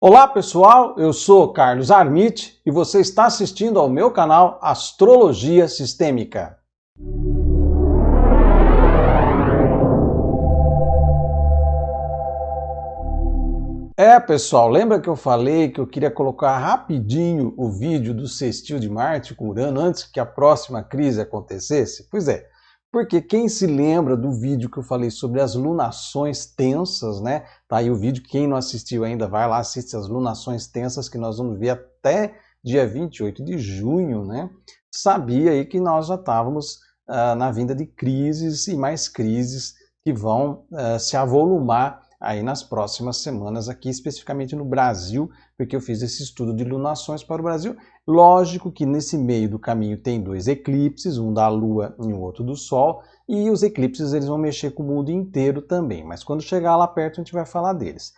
Olá pessoal, eu sou Carlos Armit e você está assistindo ao meu canal Astrologia Sistêmica. Pessoal, lembra que eu falei que eu queria colocar rapidinho o vídeo do sextil de Marte com Urano antes que a próxima crise acontecesse? Pois é, porque quem se lembra do vídeo que eu falei sobre as lunações tensas, né? Tá aí o vídeo, quem não assistiu ainda, vai lá, assiste as lunações tensas que nós vamos ver até dia 28 de junho, né? Sabia aí que nós já estávamos na vinda de crises e mais crises que vão se avolumar aí nas próximas semanas, aqui especificamente no Brasil, porque eu fiz esse estudo de lunações para o Brasil. Lógico que nesse meio do caminho tem dois eclipses, um da Lua e o outro do Sol, e os eclipses eles vão mexer com o mundo inteiro também, mas quando chegar lá perto a gente vai falar deles.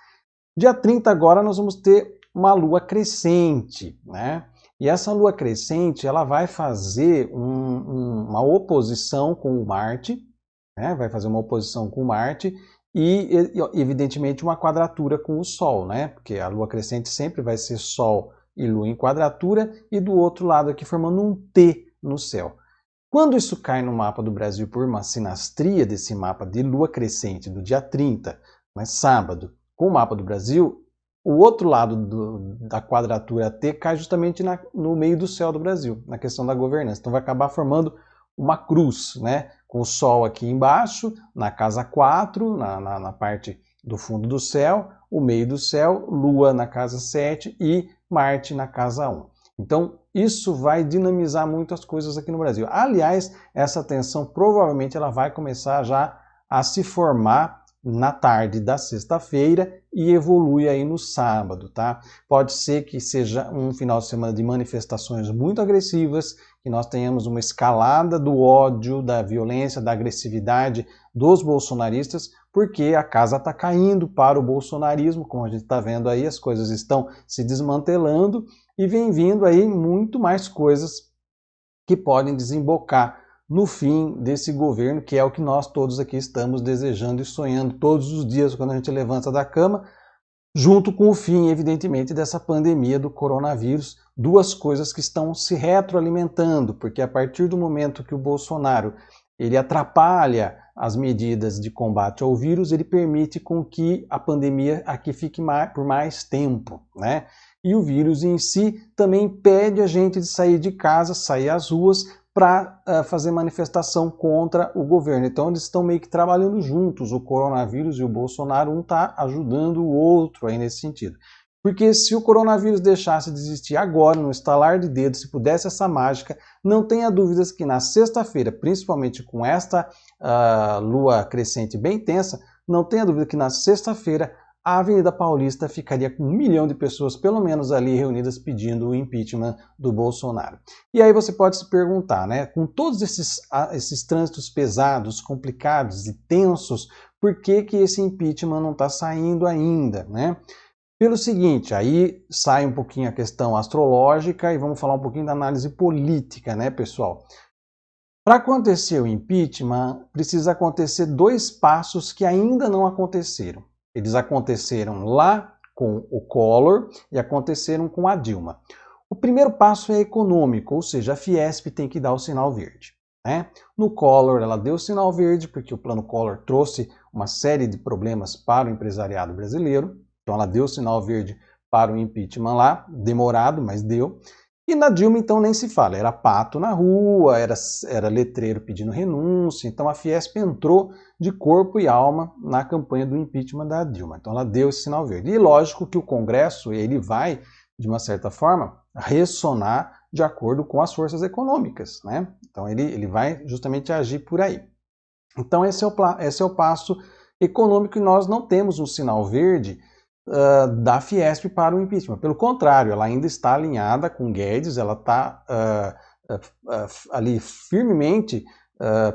Dia 30 agora nós vamos ter uma Lua crescente, né? E essa Lua crescente ela vai fazer uma oposição com o Marte, né? Vai fazer uma oposição com Marte, e evidentemente uma quadratura com o Sol, né? Porque a Lua crescente sempre vai ser Sol e Lua em quadratura, e do outro lado aqui formando um T no céu. Quando isso cai no mapa do Brasil por uma sinastria desse mapa de Lua crescente do dia 30, mas sábado, com o mapa do Brasil, o outro lado da quadratura T cai justamente no meio do céu do Brasil, na questão da governança. Então vai acabar formando uma cruz, né? Com o Sol aqui embaixo, na casa 4, na parte do fundo do céu, o meio do céu, Lua na casa 7 e Marte na casa 1. Então, isso vai dinamizar muito as coisas aqui no Brasil. Aliás, essa tensão provavelmente ela vai começar já a se formar na tarde da sexta-feira e evolui aí no sábado, tá? Pode ser que seja um final de semana de manifestações muito agressivas, que nós tenhamos uma escalada do ódio, da violência, da agressividade dos bolsonaristas, porque a casa está caindo para o bolsonarismo, como a gente está vendo aí, as coisas estão se desmantelando e vem vindo aí muito mais coisas que podem desembocar no fim desse governo, que é o que nós todos aqui estamos desejando e sonhando todos os dias quando a gente levanta da cama, junto com o fim, evidentemente, dessa pandemia do coronavírus, duas coisas que estão se retroalimentando, porque a partir do momento que o Bolsonaro ele atrapalha as medidas de combate ao vírus, ele permite com que a pandemia aqui fique por mais tempo, né? E o vírus em si também impede a gente de sair de casa, sair às ruas, para fazer manifestação contra o governo. Então eles estão meio que trabalhando juntos, o coronavírus e o Bolsonaro, um está ajudando o outro aí nesse sentido. Porque se o coronavírus deixasse de existir agora, no estalar de dedos, se pudesse essa mágica, não tenha dúvidas que na sexta-feira, principalmente com esta lua crescente bem tensa, não tenha dúvida que na sexta-feira a Avenida Paulista ficaria com 1 milhão de pessoas, pelo menos ali reunidas, pedindo o impeachment do Bolsonaro. E aí você pode se perguntar, né, com todos esses trânsitos pesados, complicados e tensos, por que esse impeachment não está saindo ainda, né? Pelo seguinte, aí sai um pouquinho a questão astrológica e vamos falar um pouquinho da análise política, né, pessoal? Para acontecer o impeachment, precisa acontecer dois passos que ainda não aconteceram. Eles aconteceram lá com o Collor e aconteceram com a Dilma. O primeiro passo é econômico, ou seja, a Fiesp tem que dar o sinal verde, né? No Collor, ela deu o sinal verde porque o plano Collor trouxe uma série de problemas para o empresariado brasileiro. Então ela deu o sinal verde para o impeachment lá, demorado, mas deu. E na Dilma, então, nem se fala. Era pato na rua, era letreiro pedindo renúncia. Então a Fiesp entrou de corpo e alma na campanha do impeachment da Dilma. Então ela deu esse sinal verde. E lógico que o Congresso ele vai, de uma certa forma, ressonar de acordo com as forças econômicas, né? Então ele vai justamente agir por aí. Então esse é o passo econômico e nós não temos um sinal verde da Fiesp para o impeachment. Pelo contrário, ela ainda está alinhada com Guedes, ela está ali firmemente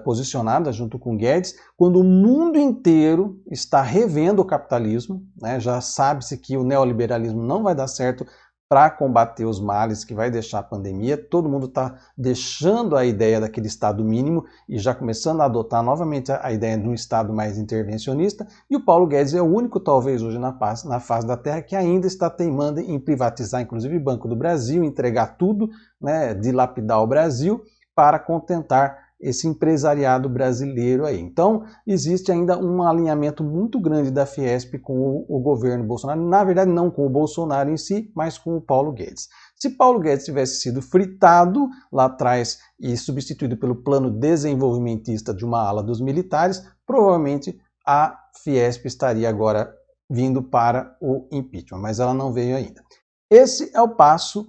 posicionada junto com Guedes, quando o mundo inteiro está revendo o capitalismo, né? Já sabe-se que o neoliberalismo não vai dar certo, para combater os males que vai deixar a pandemia. Todo mundo está deixando a ideia daquele Estado mínimo e já começando a adotar novamente a ideia de um Estado mais intervencionista. E o Paulo Guedes é o único, talvez, hoje na face da Terra que ainda está teimando em privatizar, inclusive, o Banco do Brasil, entregar tudo, né, dilapidar o Brasil para contentar esse empresariado brasileiro aí. Então, existe ainda um alinhamento muito grande da Fiesp com o governo Bolsonaro, na verdade não com o Bolsonaro em si, mas com o Paulo Guedes. Se Paulo Guedes tivesse sido fritado lá atrás e substituído pelo plano desenvolvimentista de uma ala dos militares, provavelmente a Fiesp estaria agora vindo para o impeachment, mas ela não veio ainda. Esse é o passo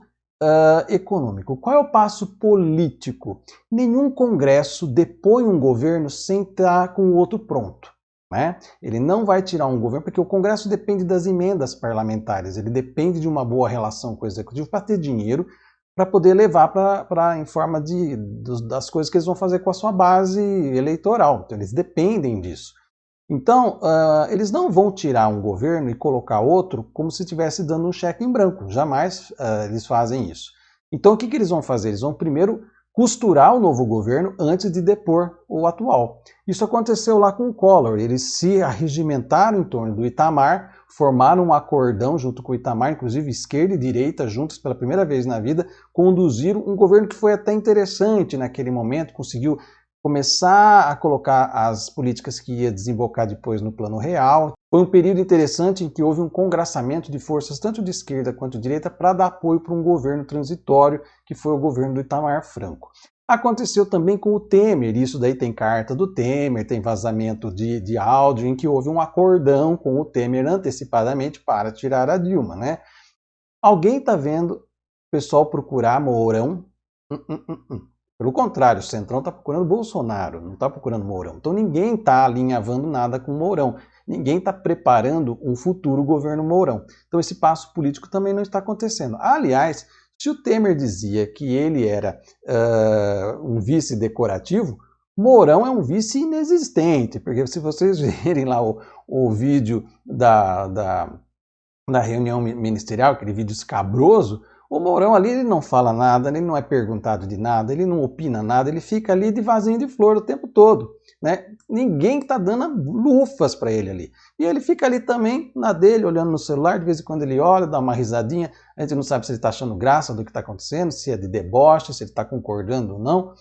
econômico. Qual é o passo político? Nenhum congresso depõe um governo sem estar com o outro pronto, né? Ele não vai tirar um governo, porque o congresso depende das emendas parlamentares, ele depende de uma boa relação com o executivo para ter dinheiro para poder levar em forma das coisas que eles vão fazer com a sua base eleitoral. Então eles dependem disso. Então, eles não vão tirar um governo e colocar outro como se estivesse dando um cheque em branco. Jamais eles fazem isso. Então, o que eles vão fazer? Eles vão primeiro costurar o novo governo antes de depor o atual. Isso aconteceu lá com o Collor. Eles se arregimentaram em torno do Itamar, formaram um acordão junto com o Itamar, inclusive esquerda e direita juntos pela primeira vez na vida, conduziram um governo que foi até interessante naquele momento, conseguiu começar a colocar as políticas que ia desembocar depois no plano real. Foi um período interessante em que houve um congraçamento de forças, tanto de esquerda quanto de direita, para dar apoio para um governo transitório, que foi o governo do Itamar Franco. Aconteceu também com o Temer, isso daí tem carta do Temer, tem vazamento de áudio, em que houve um acordão com o Temer antecipadamente para tirar a Dilma, né? Alguém está vendo o pessoal procurar Mourão? Pelo contrário, o Centrão está procurando Bolsonaro, não está procurando Mourão. Então ninguém está alinhavando nada com Mourão. Ninguém está preparando um futuro governo Mourão. Então esse passo político também não está acontecendo. Aliás, se o Temer dizia que ele era um vice decorativo, Mourão é um vice inexistente, porque se vocês verem lá o vídeo da reunião ministerial, aquele vídeo escabroso, o Mourão ali ele não fala nada, ele não é perguntado de nada, ele não opina nada, ele fica ali de vasinho de flor o tempo todo, né? Ninguém está dando lufas para ele ali. E ele fica ali também na dele, olhando no celular, de vez em quando ele olha, dá uma risadinha, a gente não sabe se ele está achando graça do que está acontecendo, se é de deboche, se ele está concordando ou não.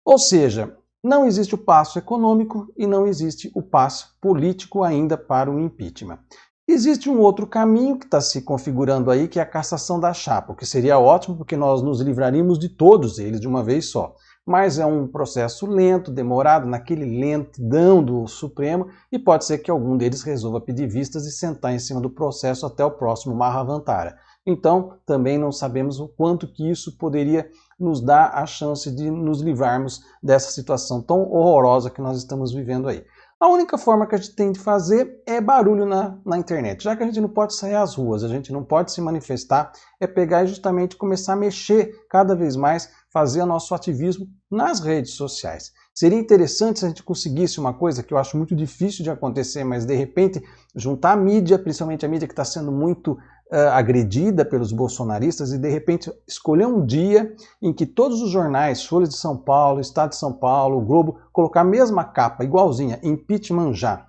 Ou seja, não existe o passo econômico e não existe o passo político ainda para o impeachment. Existe um outro caminho que está se configurando aí, que é a cassação da chapa, o que seria ótimo porque nós nos livraríamos de todos eles de uma vez só. Mas é um processo lento, demorado, naquele lentidão do Supremo, e pode ser que algum deles resolva pedir vistas e sentar em cima do processo até o próximo Mahavantara. Então, também não sabemos o quanto que isso poderia nos dar a chance de nos livrarmos dessa situação tão horrorosa que nós estamos vivendo aí. A única forma que a gente tem de fazer é barulho na internet. Já que a gente não pode sair às ruas, a gente não pode se manifestar, é pegar e justamente começar a mexer cada vez mais, fazer o nosso ativismo nas redes sociais. Seria interessante se a gente conseguisse uma coisa que eu acho muito difícil de acontecer, mas de repente juntar a mídia, principalmente a mídia que está sendo muito agredida pelos bolsonaristas, e de repente escolher um dia em que todos os jornais, Folha de São Paulo, Estado de São Paulo, o Globo, colocar a mesma capa, igualzinha, impeachment já.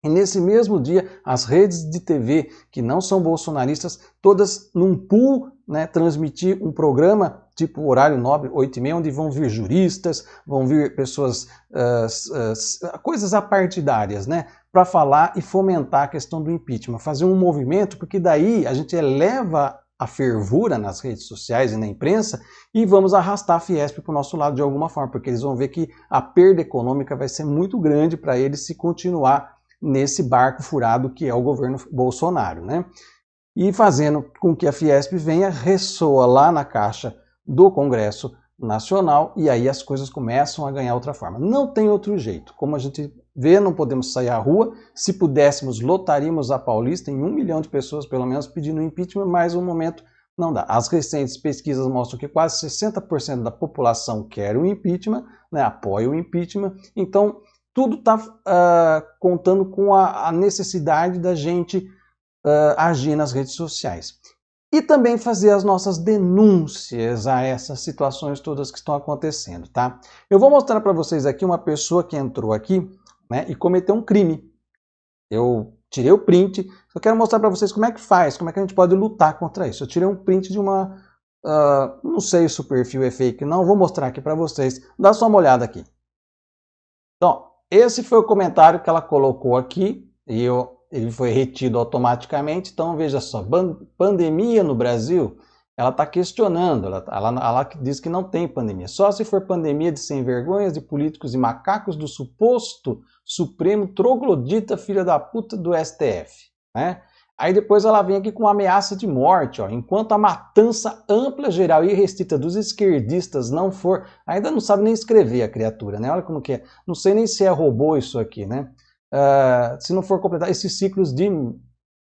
E nesse mesmo dia, as redes de TV que não são bolsonaristas, todas num pool, né, transmitir um programa tipo horário nobre, 8h30, onde vão vir juristas, vão vir pessoas, coisas apartidárias, né, para falar e fomentar a questão do impeachment. Fazer um movimento, porque daí a gente eleva a fervura nas redes sociais e na imprensa e vamos arrastar a Fiesp para o nosso lado de alguma forma, porque eles vão ver que a perda econômica vai ser muito grande para eles se continuar nesse barco furado que é o governo Bolsonaro, né? E fazendo com que a Fiesp venha, ressoa lá na caixa do Congresso Nacional e aí as coisas começam a ganhar outra forma. Não tem outro jeito. Como a gente vê, não podemos sair à rua. Se pudéssemos, lotaríamos a Paulista em 1 milhão de pessoas, pelo menos, pedindo impeachment, mas no momento não dá. As recentes pesquisas mostram que quase 60% da população quer o impeachment, né, apoia o impeachment. Então, tudo está contando com a necessidade da gente agir nas redes sociais. e também fazer as nossas denúncias a essas situações todas que estão acontecendo, tá? Eu vou mostrar para vocês aqui uma pessoa que entrou aqui, né, e cometeu um crime. Eu tirei o print, só quero mostrar para vocês como é que faz, como é que a gente pode lutar contra isso. Eu tirei um print de uma, não sei se o perfil é fake, não, vou mostrar aqui para vocês, dá só uma olhada aqui. Então, esse foi o comentário que ela colocou aqui, e ele foi retido automaticamente. Então, veja só, pandemia no Brasil, ela está questionando, ela diz que não tem pandemia. Só se for pandemia de sem vergonhas, de políticos e macacos do suposto Supremo troglodita filha da puta do STF, né? Aí depois ela vem aqui com uma ameaça de morte, ó. Enquanto a matança ampla, geral e restrita dos esquerdistas não for... Ainda não sabe nem escrever a criatura, né? Olha como que é. Não sei nem se é robô isso aqui, né? Se não for completar esses ciclos de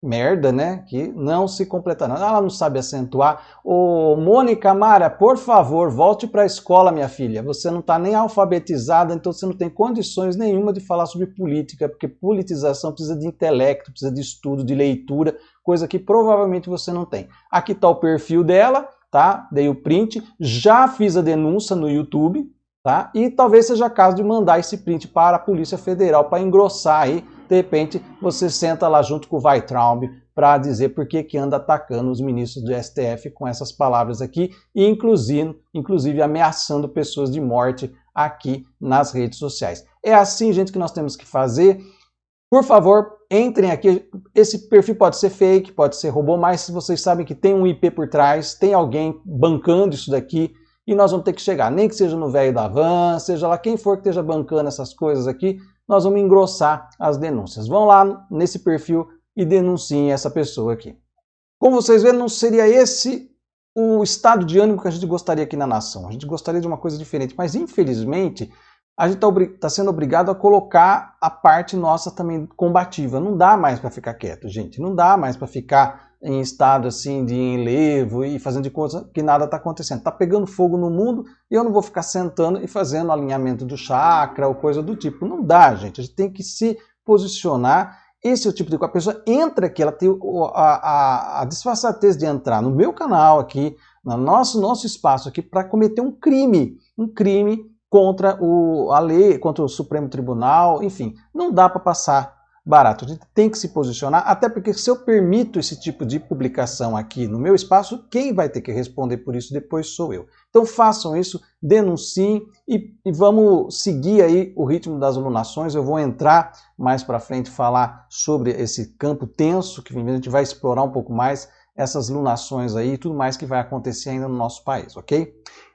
merda, né? Que não se completarão. Ela não sabe acentuar. Ô, Mônica Mara, por favor, volte para a escola, minha filha. Você não está nem alfabetizada, então você não tem condições nenhuma de falar sobre política, porque politização precisa de intelecto, precisa de estudo, de leitura, coisa que provavelmente você não tem. Aqui está o perfil dela, tá? Dei o print, já fiz a denúncia no YouTube, tá? E talvez seja caso de mandar esse print para a Polícia Federal para engrossar aí. De repente, você senta lá junto com o Weintraub para dizer por que anda atacando os ministros do STF com essas palavras aqui, e inclusive ameaçando pessoas de morte aqui nas redes sociais. É assim, gente, que nós temos que fazer. Por favor, entrem aqui. Esse perfil pode ser fake, pode ser robô, mas se vocês sabem que tem um IP por trás, tem alguém bancando isso daqui, e nós vamos ter que chegar, nem que seja no velho da van, seja lá quem for que esteja bancando essas coisas aqui, nós vamos engrossar as denúncias. Vão lá nesse perfil e denunciem essa pessoa aqui. Como vocês veem, não seria esse o estado de ânimo que a gente gostaria aqui na nação. A gente gostaria de uma coisa diferente, mas infelizmente a gente está sendo obrigado a colocar a parte nossa também combativa. Não dá mais para ficar quieto, gente. Não dá mais para ficar em estado assim de enlevo e fazendo de conta que nada está acontecendo. Está pegando fogo no mundo e eu não vou ficar sentando e fazendo alinhamento do chakra ou coisa do tipo. Não dá, gente. A gente tem que se posicionar. Esse é o tipo de coisa. A pessoa entra aqui, ela tem a disfarçatez de entrar no meu canal aqui, no nosso espaço aqui, para cometer um crime contra a lei, contra o Supremo Tribunal, enfim. Não dá para passar barato. A gente tem que se posicionar, até porque se eu permito esse tipo de publicação aqui no meu espaço, quem vai ter que responder por isso depois sou eu. Então façam isso, denunciem e vamos seguir aí o ritmo das alunações. Eu vou entrar mais para frente falar sobre esse campo tenso, que a gente vai explorar um pouco mais essas lunações aí e tudo mais que vai acontecer ainda no nosso país, ok?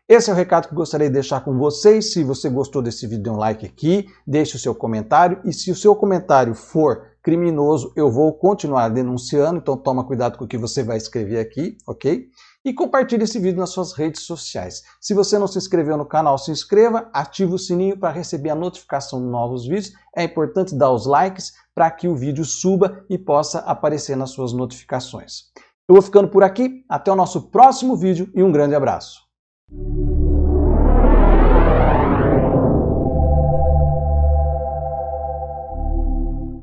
Esse é o recado que eu gostaria de deixar com vocês. Se você gostou desse vídeo, dê um like aqui, deixe o seu comentário. E se o seu comentário for criminoso, eu vou continuar denunciando. Então toma cuidado com o que você vai escrever aqui, ok? E compartilhe esse vídeo nas suas redes sociais. Se você não se inscreveu no canal, se inscreva, ative o sininho para receber a notificação de novos vídeos. É importante dar os likes para que o vídeo suba e possa aparecer nas suas notificações. Eu vou ficando por aqui. Até o nosso próximo vídeo e um grande abraço.